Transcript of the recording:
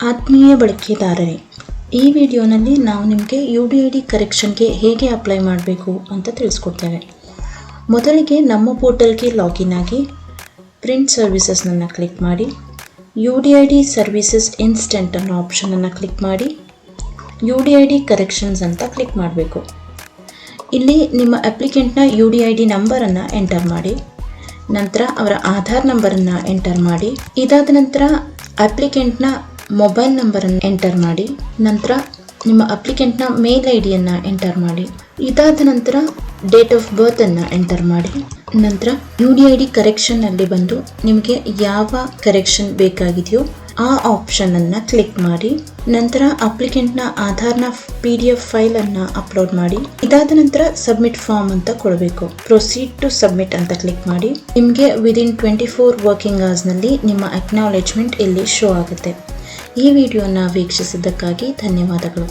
ಆತ್ಮೀಯ ಬಳಕೆದಾರರೇ, ಈ ವಿಡಿಯೋನಲ್ಲಿ ನಾವು ನಿಮಗೆ UDID ಕರೆಕ್ಷನ್ಗೆ ಹೇಗೆ ಅಪ್ಲೈ ಮಾಡಬೇಕು ಅಂತ ತಿಳಿಸ್ಕೊಡ್ತೇವೆ. ಮೊದಲಿಗೆ ನಮ್ಮ ಪೋರ್ಟಲ್ಗೆ ಲಾಗಿನ್ ಆಗಿ ಪ್ರಿಂಟ್ ಸರ್ವಿಸಸ್ನನ್ನು ಕ್ಲಿಕ್ ಮಾಡಿ UDID ಸರ್ವಿಸಸ್ ಇನ್ಸ್ಟೆಂಟ್ ಅನ್ನೋ ಆಪ್ಷನನ್ನು ಕ್ಲಿಕ್ ಮಾಡಿ UDID ಕರೆಕ್ಷನ್ಸ್ ಅಂತ ಕ್ಲಿಕ್ ಮಾಡಬೇಕು. ಇಲ್ಲಿ ನಿಮ್ಮ ಅಪ್ಲಿಕೆಂಟ್ನ UDID ನಂಬರನ್ನು ಎಂಟರ್ ಮಾಡಿ, ನಂತರ ಅವರ ಆಧಾರ್ ನಂಬರನ್ನು ಎಂಟರ್ ಮಾಡಿ, ಇದಾದ ನಂತರ ಅಪ್ಲಿಕೆಂಟ್ನ ಮೊಬೈಲ್ ನಂಬರನ್ನು ಎಂಟರ್ ಮಾಡಿ, ನಂತರ ನಿಮ್ಮ ಅಪ್ಲಿಕೆಂಟ್ನ ಮೇಲ್ ಐಡಿಯನ್ನು ಎಂಟರ್ ಮಾಡಿ, ಇದಾದ ನಂತರ ಡೇಟ್ ಆಫ್ ಬರ್ತನ್ನು ಎಂಟರ್ ಮಾಡಿ, ನಂತರ UDID ಕರೆಕ್ಷನ್ನಲ್ಲಿ ಬಂದು ನಿಮಗೆ ಯಾವ ಕರೆಕ್ಷನ್ ಬೇಕಾಗಿದೆಯೋ ಆ ಆಪ್ಷನನ್ನು ಕ್ಲಿಕ್ ಮಾಡಿ, ನಂತರ ಅಪ್ಲಿಕೆಂಟ್ನ ಆಧಾರ್ನ PDF ಫೈಲನ್ನು ಅಪ್ಲೋಡ್ ಮಾಡಿ, ಇದಾದ ನಂತರ ಸಬ್ಮಿಟ್ ಫಾರ್ಮ್ ಅಂತ ಕೊಡಬೇಕು. ಪ್ರೊಸೀಡ್ ಟು ಸಬ್ಮಿಟ್ ಅಂತ ಕ್ಲಿಕ್ ಮಾಡಿ. ನಿಮಗೆ ವಿದಿನ್ 24 ವರ್ಕಿಂಗ್ ಅವರ್ಸ್ನಲ್ಲಿ ನಿಮ್ಮ ಅಕ್ನಾಲೆಜ್ಮೆಂಟ್ ಇಲ್ಲಿ ಶೋ ಆಗುತ್ತೆ. ಈ ವಿಡಿಯೋನ ವೀಕ್ಷಿಸಿದ್ದಕ್ಕಾಗಿ ಧನ್ಯವಾದಗಳು.